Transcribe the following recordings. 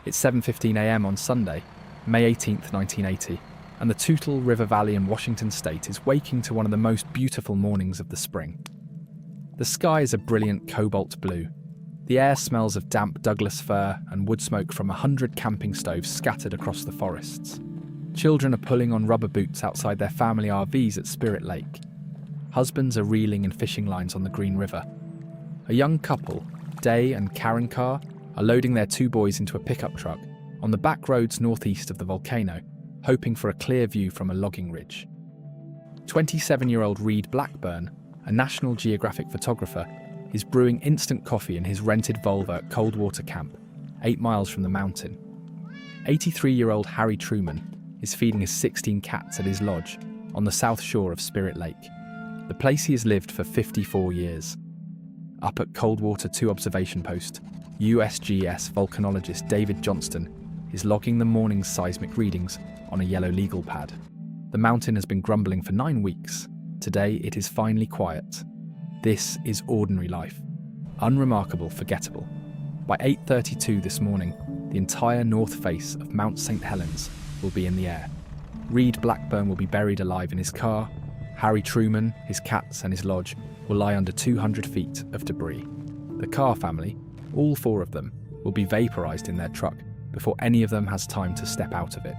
It's 7:15 a.m. on Sunday, May 18th, 1980, and the Toutle River Valley in Washington state is waking to one of the most beautiful mornings of the spring. The sky is a brilliant cobalt blue. The air smells of damp Douglas fir and wood smoke from 100 camping stoves scattered across the forests. Children are pulling on rubber boots outside their family RVs at Spirit Lake. Husbands are reeling in fishing lines on the Green River. A young couple, Day and Karen Karr, are loading their 2 boys into a pickup truck on the back roads northeast of the volcano, hoping for a clear view from a logging ridge. 27-year-old Reid Blackburn, a National Geographic photographer, is brewing instant coffee in his rented Volvo at Coldwater Camp, 8 miles from the mountain. 83-year-old Harry Truman is feeding his 16 cats at his lodge on the south shore of Spirit Lake, the place he has lived for 54 years. Up at Coldwater 2 observation post, USGS volcanologist David Johnston is logging the morning's seismic readings on a yellow legal pad. The mountain has been grumbling for 9 weeks. Today it is finally quiet. This is ordinary life. Unremarkable, forgettable. By 8:32 this morning, the entire north face of Mount St. Helens will be in the air. Reid Blackburn will be buried alive in his car. Harry Truman, his cats and his lodge will lie under 200 feet of debris. The Karr family, all 4 of them, will be vaporized in their truck before any of them has time to step out of it.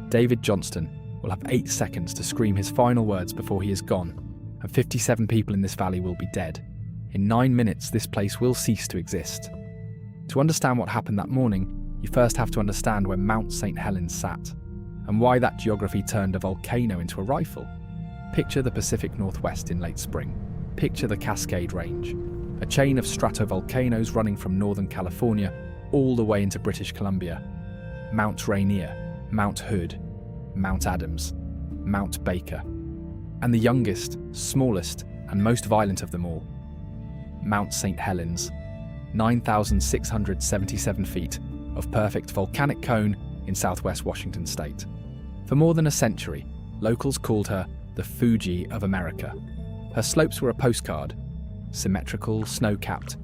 David Johnston will have 8 seconds to scream his final words before he is gone, and 57 people in this valley will be dead. In 9 minutes, this place will cease to exist. To understand what happened that morning, you first have to understand where Mount St. Helens sat, and why that geography turned a volcano into a rifle. Picture the Pacific Northwest in late spring. Picture the Cascade Range, a chain of stratovolcanoes running from Northern California all the way into British Columbia. Mount Rainier, Mount Hood, Mount Adams, Mount Baker, and the youngest, smallest, and most violent of them all, Mount St. Helens, 9,677 feet of perfect volcanic cone in southwest Washington state. For more than a century, locals called her the Fuji of America. Her slopes were a postcard, symmetrical, snow-capped,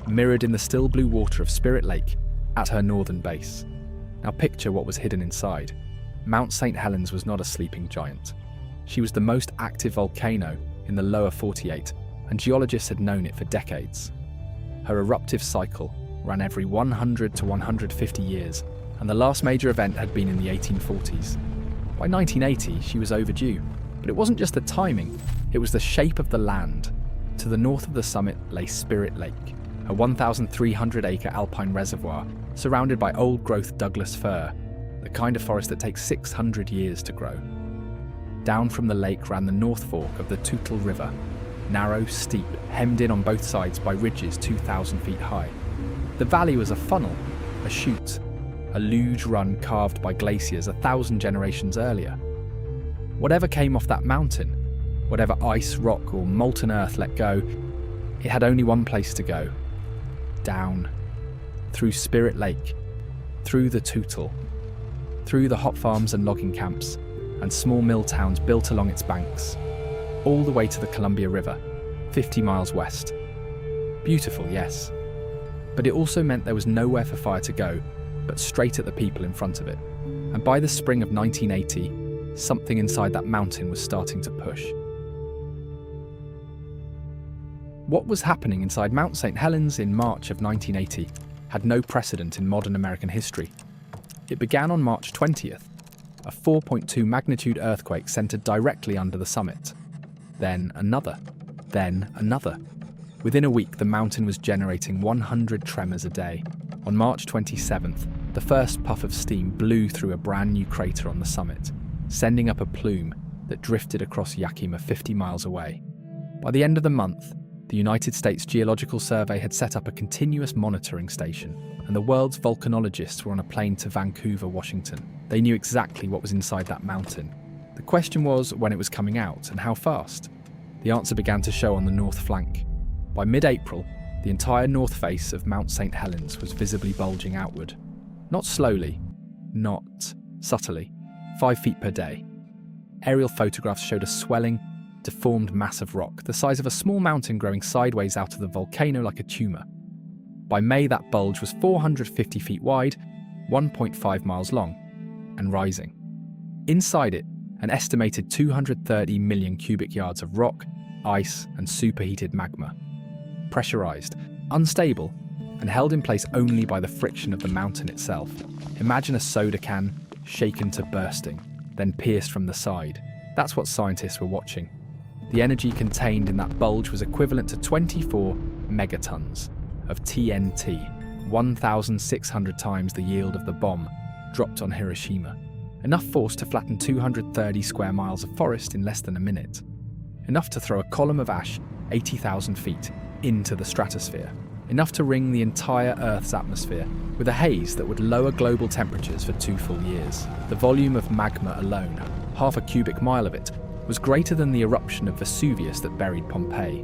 mirrored in the still blue water of Spirit Lake at her northern base. Now picture what was hidden inside. Mount St. Helens was not a sleeping giant. She was the most active volcano in the lower 48, and geologists had known it for decades. Her eruptive cycle ran every 100 to 150 years, and the last major event had been in the 1840s. By 1980, she was overdue, but it wasn't just the timing, it was the shape of the land. To the north of the summit lay Spirit Lake, a 1,300-acre alpine reservoir surrounded by old-growth Douglas fir, the kind of forest that takes 600 years to grow. Down from the lake ran the North Fork of the Toutle River, narrow, steep, hemmed in on both sides by ridges 2,000 feet high. The valley was a funnel, a chute, a luge run carved by glaciers 1,000 generations earlier. Whatever came off that mountain, whatever ice, rock, or molten earth let go, it had only one place to go. Down, through Spirit Lake, through the Toutle, through the hop farms and logging camps, and small mill towns built along its banks, all the way to the Columbia River, 50 miles west. Beautiful, yes. But it also meant there was nowhere for fire to go, but straight at the people in front of it. And by the spring of 1980, something inside that mountain was starting to push. What was happening inside Mount St. Helens in March of 1980 had no precedent in modern American history. It began on March 20th, a 4.2 magnitude earthquake centered directly under the summit. Then another. Then another. Within a week, the mountain was generating 100 tremors a day. On March 27th, the first puff of steam blew through a brand new crater on the summit, sending up a plume that drifted across Yakima 50 miles away. By the end of the month, the United States Geological Survey had set up a continuous monitoring station, and the world's volcanologists were on a plane to Vancouver, Washington. They knew exactly what was inside that mountain. The question was when it was coming out and how fast. The answer began to show on the north flank. By mid-April, the entire north face of Mount St. Helens was visibly bulging outward. Not slowly, not subtly, 5 feet per day. Aerial photographs showed a swelling, deformed mass of rock, the size of a small mountain growing sideways out of the volcano like a tumour. By May, that bulge was 450 feet wide 1.5 miles long, and rising. Inside it, an estimated 230 million cubic yards of rock, ice, and superheated magma. Pressurized, unstable, and held in place only by the friction of the mountain itself. Imagine a soda can shaken to bursting, then pierced from the side. That's what scientists were watching. The energy contained in that bulge was equivalent to 24 megatons of TNT, 1,600 times the yield of the bomb dropped on Hiroshima. Enough force to flatten 230 square miles of forest in less than a minute. Enough to throw a column of ash 80,000 feet into the stratosphere. Enough to ring the entire Earth's atmosphere with a haze that would lower global temperatures for 2 full years. The volume of magma alone, half a cubic mile of it, was greater than the eruption of Vesuvius that buried Pompeii,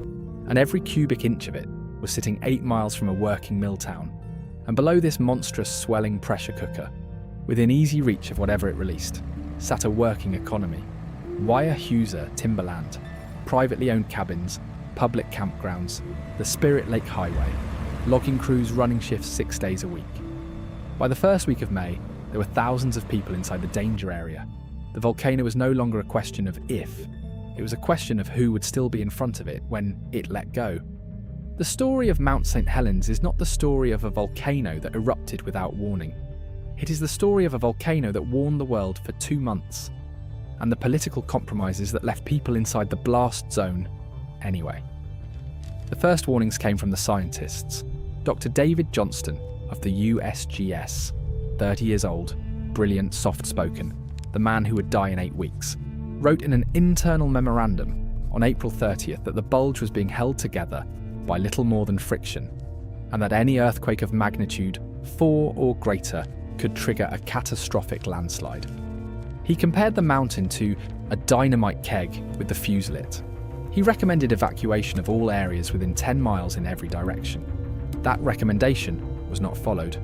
and every cubic inch of it was sitting 8 miles from a working mill town. And below this monstrous swelling pressure cooker, within easy reach of whatever it released, sat a working economy. Weyerhaeuser timberland, privately owned cabins, public campgrounds, the Spirit Lake Highway, logging crews running shifts 6 days a week. By the first week of May, there were thousands of people inside the danger area. The volcano was no longer a question of if, it was a question of who would still be in front of it when it let go. The story of Mount St. Helens is not the story of a volcano that erupted without warning. It is the story of a volcano that warned the world for 2 months, and the political compromises that left people inside the blast zone anyway. The first warnings came from the scientists. Dr. David Johnston of the USGS, 30 years old, brilliant, soft-spoken, the man who would die in 8 weeks, wrote in an internal memorandum on April 30th that the bulge was being held together by little more than friction, and that any earthquake of magnitude 4 or greater could trigger a catastrophic landslide. He compared the mountain to a dynamite keg with the fuse lit. He recommended evacuation of all areas within 10 miles in every direction. That recommendation was not followed.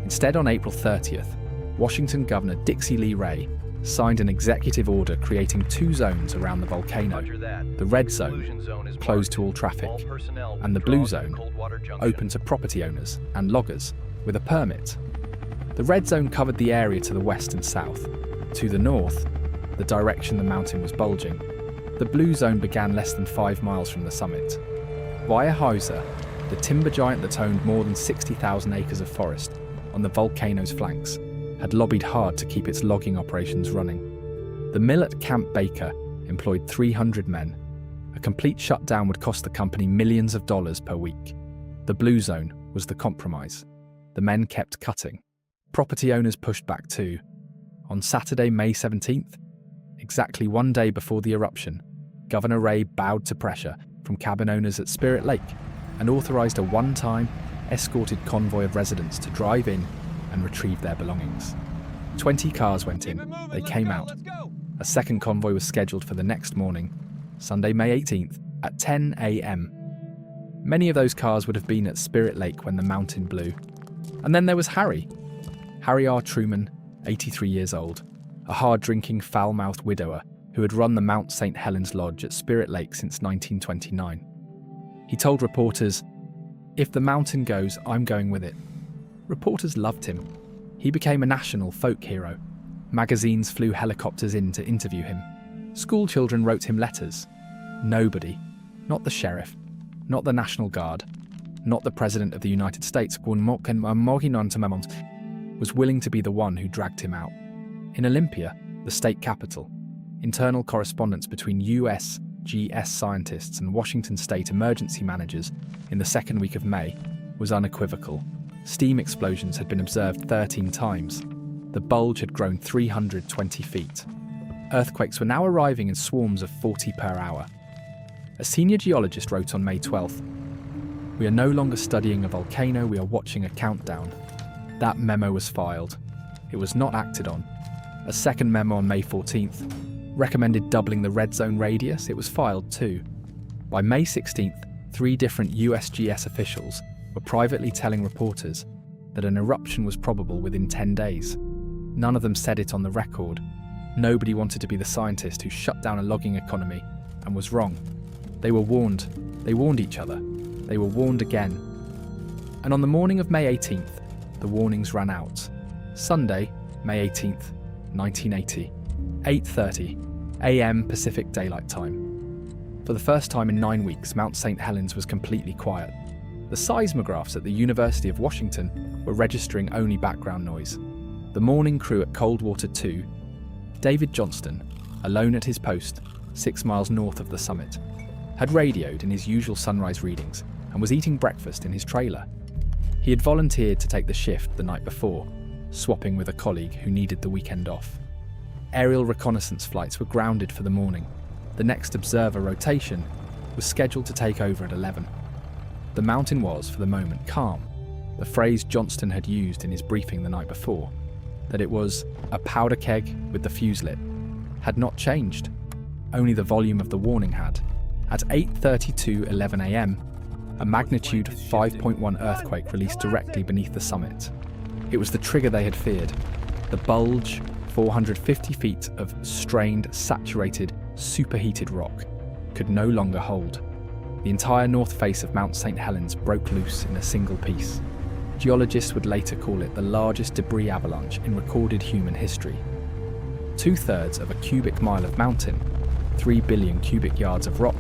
Instead, on April 30th, Washington Governor Dixie Lee Ray signed an executive order creating 2 zones around the volcano. The red zone, closed to all traffic, and the blue zone, open to property owners and loggers with a permit. The red zone covered the area to the west and south. To the north, the direction the mountain was bulging, the blue zone began less than 5 miles from the summit. Weyerhaeuser, the timber giant that owned more than 60,000 acres of forest on the volcano's flanks, had lobbied hard to keep its logging operations running. The mill at Camp Baker employed 300 men. A complete shutdown would cost the company millions of dollars per week. The blue zone was the compromise. The men kept cutting. Property owners pushed back too. On Saturday, May 17th, exactly 1 day before the eruption, Governor Ray bowed to pressure from cabin owners at Spirit Lake and authorized a one-time, escorted convoy of residents to drive in and retrieve their belongings. 20 cars went in, they came out. A second convoy was scheduled for the next morning, Sunday, May 18th, at 10 a.m. Many of those cars would have been at Spirit Lake when the mountain blew. And then there was Harry R. Truman, 83 years old, a hard-drinking, foul-mouthed widower who had run the Mount St. Helens Lodge at Spirit Lake since 1929. He told reporters, "If the mountain goes, I'm going with it." Reporters loved him. He became a national folk hero. Magazines flew helicopters in to interview him. School children wrote him letters. Nobody, not the sheriff, not the National Guard, not the President of the United States, was willing to be the one who dragged him out. In Olympia, the state capital, internal correspondence between USGS scientists and Washington state emergency managers in the second week of May was unequivocal. Steam explosions had been observed 13 times. The bulge had grown 320 feet. Earthquakes were now arriving in swarms of 40 per hour. A senior geologist wrote on May 12th, "We are no longer studying a volcano, we are watching a countdown." That memo was filed. It was not acted on. A second memo on May 14th recommended doubling the red zone radius. It was filed too. By May 16th, 3 different USGS officials were privately telling reporters that an eruption was probable within 10 days. None of them said it on the record. Nobody wanted to be the scientist who shut down a logging economy and was wrong. They were warned. They warned each other. They were warned again. And on the morning of May 18th, the warnings ran out. Sunday, May 18th, 1980, 8:30 a.m. Pacific Daylight Time. For the first time in 9 weeks, Mount St. Helens was completely quiet. The seismographs at the University of Washington were registering only background noise. The morning crew at Coldwater 2, David Johnston, alone at his post, 6 miles north of the summit, had radioed in his usual sunrise readings and was eating breakfast in his trailer. He had volunteered to take the shift the night before, swapping with a colleague who needed the weekend off. Aerial reconnaissance flights were grounded for the morning. The next observer rotation was scheduled to take over at 11. The mountain was, for the moment, calm. The phrase Johnston had used in his briefing the night before, that it was a powder keg with the fuse lit, had not changed. Only the volume of the warning had. At 8:32:11 a.m, a magnitude 5.1 earthquake released directly beneath the summit. It was the trigger they had feared. The bulge, 450 feet of strained, saturated, superheated rock, could no longer hold. The entire north face of Mount St. Helens broke loose in a single piece. Geologists would later call it the largest debris avalanche in recorded human history. 2/3 of a cubic mile of mountain, 3 billion cubic yards of rock,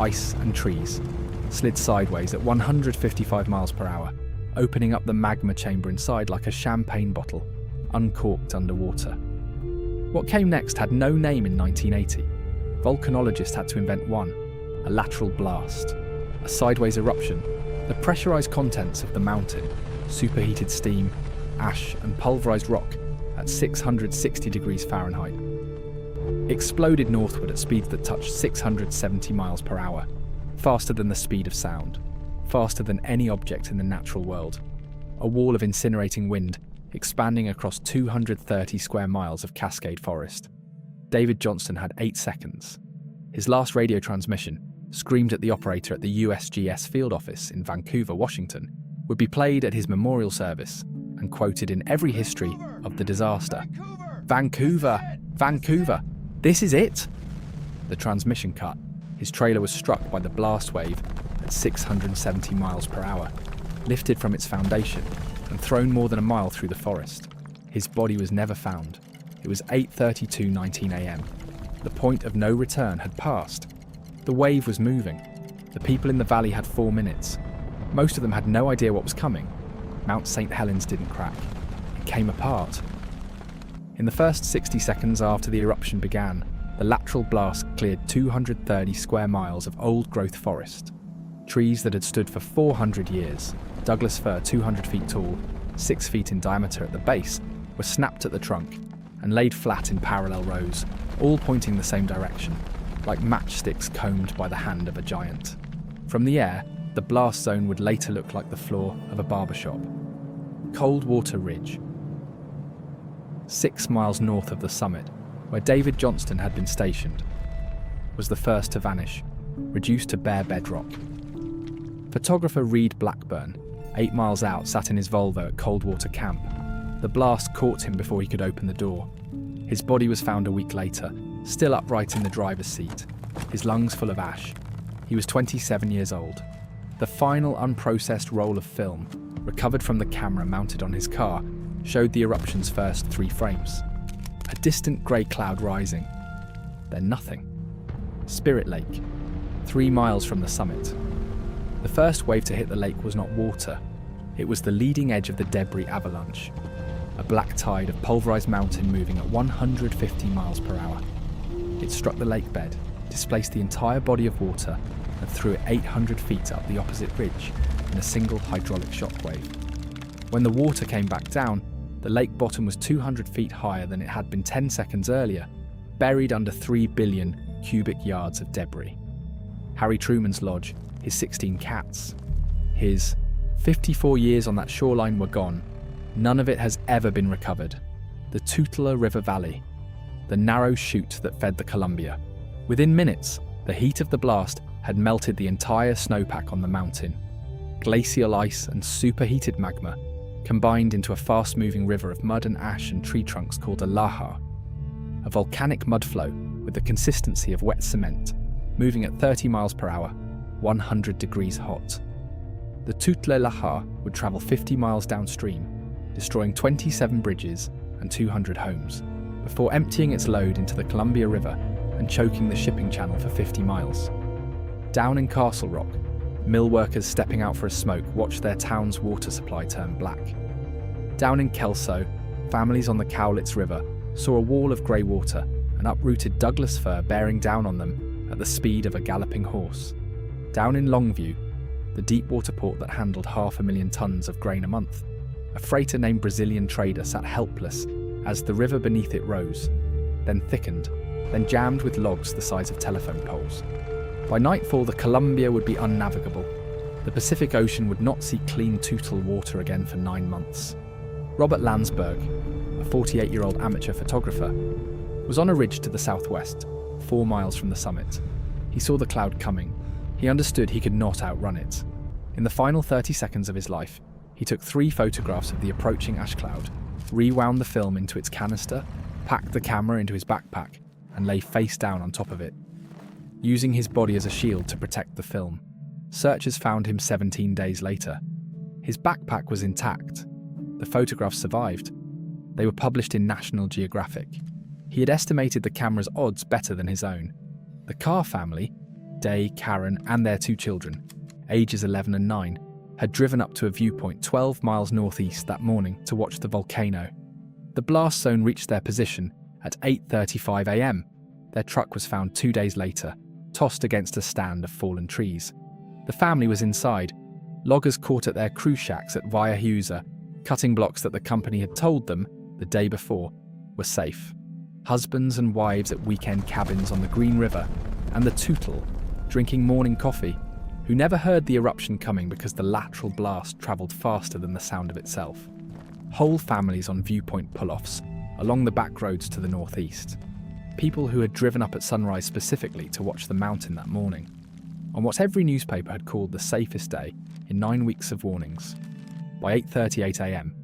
ice and trees, slid sideways at 155 miles per hour, opening up the magma chamber inside like a champagne bottle, uncorked underwater. What came next had no name in 1980. Volcanologists had to invent one: a lateral blast, a sideways eruption. The pressurized contents of the mountain, superheated steam, ash and pulverized rock at 660 degrees Fahrenheit, exploded northward at speeds that touched 670 miles per hour, faster than the speed of sound, faster than any object in the natural world. A wall of incinerating wind expanding across 230 square miles of Cascade Forest. David Johnston had 8 seconds. His last radio transmission, screamed at the operator at the USGS field office in Vancouver, Washington, would be played at his memorial service and quoted in every history of the disaster. Vancouver! Vancouver! This is it! The transmission cut. His trailer was struck by the blast wave at 670 miles per hour, lifted from its foundation and thrown more than a mile through the forest. His body was never found. It was 8:32:19 a.m. The point of no return had passed. The wave was moving. The people in the valley had 4 minutes. Most of them had no idea what was coming. Mount St. Helens didn't crack. It came apart. In the first 60 seconds after the eruption began, the lateral blast cleared 230 square miles of old-growth forest. Trees that had stood for 400 years, Douglas fir 200 feet tall, 6 feet in diameter at the base, were snapped at the trunk and laid flat in parallel rows, all pointing the same direction, like matchsticks combed by the hand of a giant. From the air, the blast zone would later look like the floor of a barbershop. Coldwater Ridge, 6 miles north of the summit, where David Johnston had been stationed, was the first to vanish, reduced to bare bedrock. Photographer Reid Blackburn, 8 miles out, sat in his Volvo at Coldwater Camp. The blast caught him before he could open the door. His body was found a week later, still upright in the driver's seat, his lungs full of ash. He was 27 years old. The final unprocessed roll of film, recovered from the camera mounted on his car, showed the eruption's first 3 frames. A distant grey cloud rising. Then nothing. Spirit Lake, 3 miles from the summit. The first wave to hit the lake was not water. It was the leading edge of the debris avalanche. A black tide of pulverized mountain moving at 150 miles per hour. It struck the lake bed, displaced the entire body of water, and threw it 800 feet up the opposite ridge in a single hydraulic shockwave. When the water came back down, the lake bottom was 200 feet higher than it had been 10 seconds earlier, buried under 3 billion cubic yards of debris. Harry Truman's lodge, his 16 cats, his 54 years on that shoreline were gone. None of it has ever been recovered. The Toutle River Valley, the narrow chute that fed the Columbia. Within minutes, the heat of the blast had melted the entire snowpack on the mountain. Glacial ice and superheated magma combined into a fast-moving river of mud and ash and tree trunks called a lahar, a volcanic mudflow with the consistency of wet cement, moving at 30 miles per hour, 100 degrees hot. The Toutle Lahar would travel 50 miles downstream, destroying 27 bridges and 200 homes, before emptying its load into the Columbia River and choking the shipping channel for 50 miles. Down in Castle Rock, mill workers stepping out for a smoke watched their town's water supply turn black. Down in Kelso, families on the Cowlitz River saw a wall of grey water and uprooted Douglas fir bearing down on them at the speed of a galloping horse. Down in Longview, the deep water port that handled 500,000 tons of grain a month, a freighter named Brazilian Trader sat helpless as the river beneath it rose, then thickened, then jammed with logs the size of telephone poles. By nightfall, the Columbia would be unnavigable. The Pacific Ocean would not see clean Toutle water again for 9 months. Robert Landsberg, a 48-year-old amateur photographer, was on a ridge to the southwest, 4 miles from the summit. He saw the cloud coming. He understood he could not outrun it. In the final 30 seconds of his life, he took 3 photographs of the approaching ash cloud, rewound the film into its canister, packed the camera into his backpack, and lay face down on top of it, using his body as a shield to protect the film. Searchers found him 17 days later. His backpack was intact. The photographs survived. They were published in National Geographic. He had estimated the camera's odds better than his own. The Karr family, Day, Karen, and their 2 children, ages 11 and 9, had driven up to a viewpoint 12 miles northeast that morning to watch the volcano. The blast zone reached their position at 8:35 a.m. Their truck was found 2 days later, tossed against a stand of fallen trees. The family was inside. Loggers caught at their crew shacks at Weyerhaeuser, cutting blocks that the company had told them, the day before, were safe. Husbands and wives at weekend cabins on the Green River, and the Toutle, drinking morning coffee, who never heard the eruption coming because the lateral blast travelled faster than the sound of itself. Whole families on viewpoint pull-offs, along the back roads to the northeast. People who had driven up at sunrise specifically to watch the mountain that morning, on what every newspaper had called the safest day in 9 weeks of warnings. By 8:38 a.m,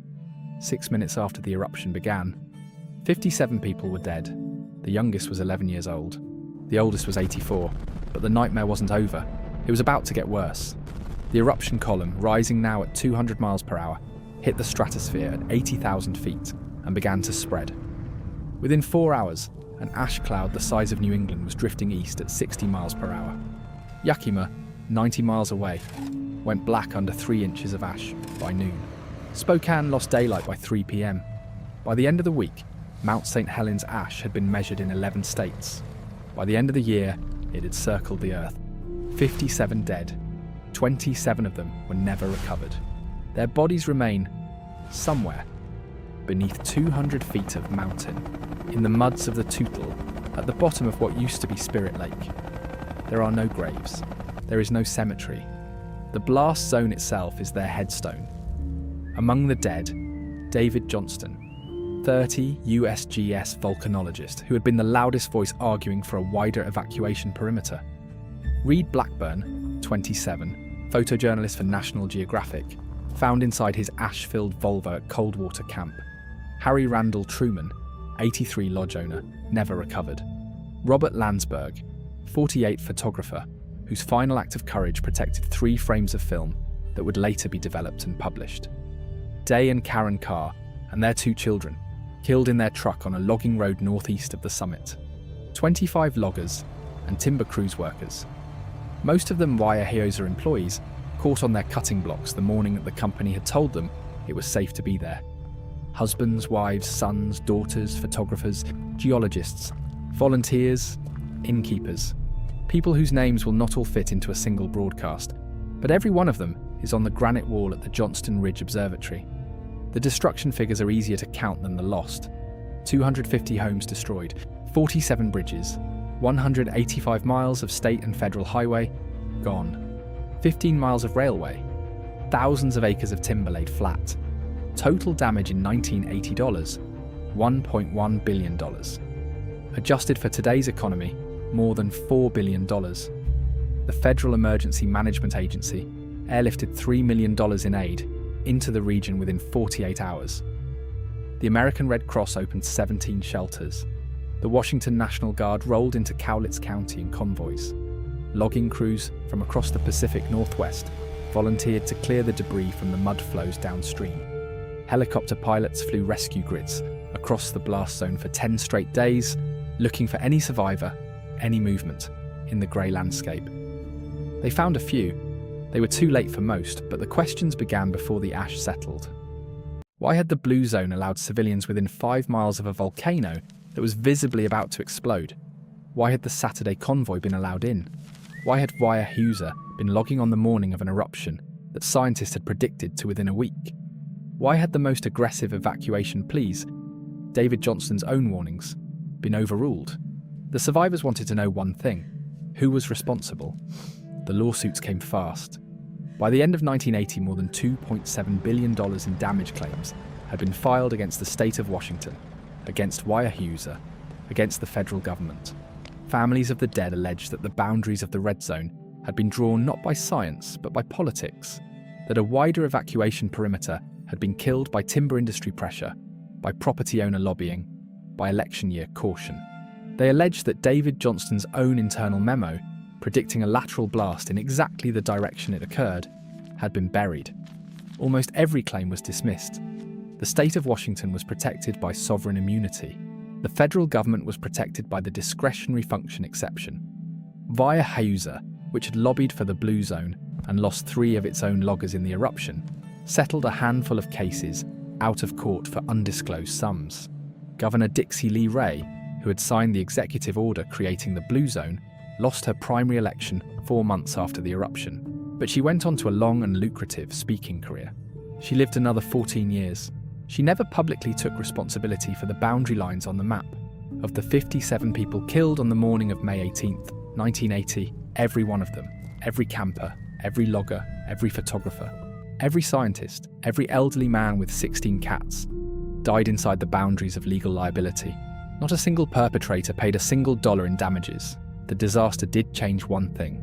6 minutes after the eruption began, 57 people were dead. The youngest was 11 years old. The oldest was 84, but the nightmare wasn't over. It was about to get worse. The eruption column, rising now at 200 miles per hour, hit the stratosphere at 80,000 feet and began to spread. Within 4 hours, an ash cloud the size of New England was drifting east at 60 miles per hour. Yakima, 90 miles away, went black under 3 inches of ash by noon. Spokane lost daylight by 3 p.m. By the end of the week, Mount St. Helens ash had been measured in 11 states. By the end of the year, it had circled the earth. 57 dead. 27 of them were never recovered. Their bodies remain somewhere beneath 200 feet of mountain, in the muds of the Toutle, at the bottom of what used to be Spirit Lake. There are no graves. There is no cemetery. The blast zone itself is their headstone. Among the dead, David Johnston, 30 USGS volcanologist who had been the loudest voice arguing for a wider evacuation perimeter. Reid Blackburn, 27, photojournalist for National Geographic, found inside his ash-filled Volvo at Coldwater Camp. Harry Truman, 83 lodge owner, never recovered. Robert Landsberg, 48 photographer, whose final act of courage protected 3 frames of film that would later be developed and published. Day and Karen Karr and their 2 children, killed in their truck on a logging road northeast of the summit. 25 loggers and timber crews workers, most of them Weyerhaeuser employees, caught on their cutting blocks the morning that the company had told them it was safe to be there. Husbands, wives, sons, daughters, photographers, geologists, volunteers, innkeepers, people whose names will not all fit into a single broadcast, but every one of them is on the granite wall at the Johnston Ridge Observatory. The destruction figures are easier to count than the lost. 250 homes destroyed, 47 bridges, 185 miles of state and federal highway gone, 15 miles of railway, thousands of acres of timber laid flat. Total damage in $1980, $1.1 billion. Adjusted for today's economy, more than $4 billion. The Federal Emergency Management Agency airlifted $3 million in aid into the region within 48 hours. The American Red Cross opened 17 shelters. The Washington National Guard rolled into Cowlitz County in convoys. Logging crews from across the Pacific Northwest volunteered to clear the debris from the mud flows downstream. Helicopter pilots flew rescue grids across the blast zone for 10 straight days, looking for any survivor, any movement in the grey landscape. They found a few. They were too late for most, but the questions began before the ash settled. Why had the blue zone allowed civilians within 5 miles of a volcano that was visibly about to explode? Why had the Saturday convoy been allowed in? Why had Weyerhaeuser been logging on the morning of an eruption that scientists had predicted to within a week? Why had the most aggressive evacuation pleas, David Johnston's own warnings, been overruled? The survivors wanted to know one thing: who was responsible? The lawsuits came fast. By the end of 1980, more than $2.7 billion in damage claims had been filed against the state of Washington, against Weyerhaeuser, against the federal government. Families of the dead alleged that the boundaries of the red zone had been drawn not by science but by politics, that a wider evacuation perimeter had been killed by timber industry pressure, by property owner lobbying, by election year caution. They alleged that David Johnston's own internal memo, predicting a lateral blast in exactly the direction it occurred, had been buried. Almost every claim was dismissed. The state of Washington was protected by sovereign immunity. The federal government was protected by the discretionary function exception. Weyerhaeuser, which had lobbied for the blue zone and lost 3 of its own loggers in the eruption, settled a handful of cases out of court for undisclosed sums. Governor Dixie Lee Ray, who had signed the executive order creating the blue zone, lost her primary election 4 months after the eruption, but she went on to a long and lucrative speaking career. She lived another 14 years. She never publicly took responsibility for the boundary lines on the map. Of the 57 people killed on the morning of May 18th, 1980, every one of them, every camper, every logger, every photographer, every scientist, every elderly man with 16 cats, died inside the boundaries of legal liability. Not a single perpetrator paid a single dollar in damages. The disaster did change one thing.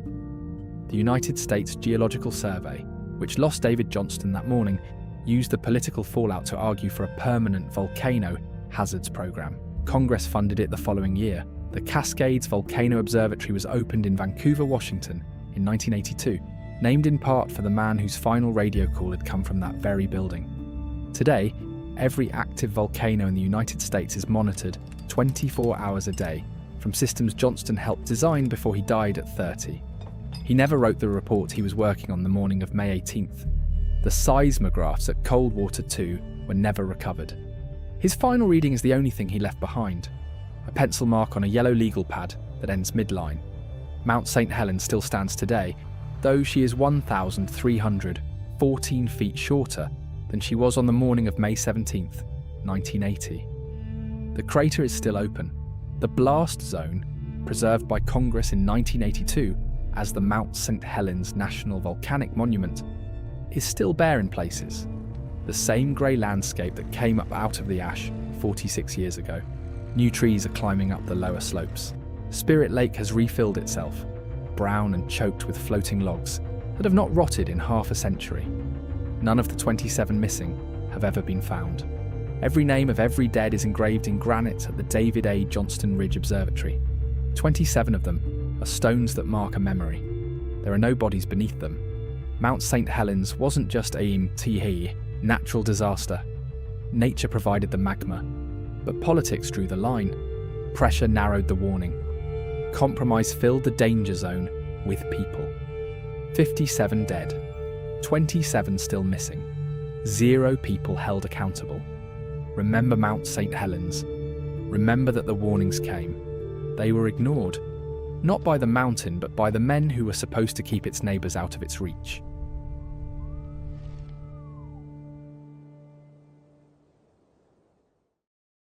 The United States Geological Survey, which lost David Johnston that morning, used the political fallout to argue for a permanent volcano hazards program. Congress funded it the following year. The Cascades Volcano Observatory was opened in Vancouver, Washington in 1982, named in part for the man whose final radio call had come from that very building. Today, every active volcano in the United States is monitored 24 hours a day from systems Johnston helped design before he died at 30. He never wrote the report he was working on the morning of May 18th. The seismographs at Coldwater 2 were never recovered. His final reading is the only thing he left behind, a pencil mark on a yellow legal pad that ends midline. Mount St. Helens still stands today, though she is 1,314 feet shorter than she was on the morning of May 17th, 1980. The crater is still open. The blast zone, preserved by Congress in 1982 as the Mount St. Helens National Volcanic Monument, is still bare in places. The same grey landscape that came up out of the ash 46 years ago. New trees are climbing up the lower slopes. Spirit Lake has refilled itself, brown and choked with floating logs that have not rotted in half a century. None of the 27 missing have ever been found. Every name of every dead is engraved in granite at the David A. Johnston Ridge Observatory. 27 of them are stones that mark a memory. There are no bodies beneath them. Mount St. Helens wasn't just a natural disaster. Nature provided the magma, but politics drew the line. Pressure narrowed the warning. Compromise filled the danger zone with people. 57 dead, 27 still missing, 0 people held accountable. Remember Mount St. Helens. Remember that the warnings came. They were ignored, not by the mountain but by the men who were supposed to keep its neighbours out of its reach.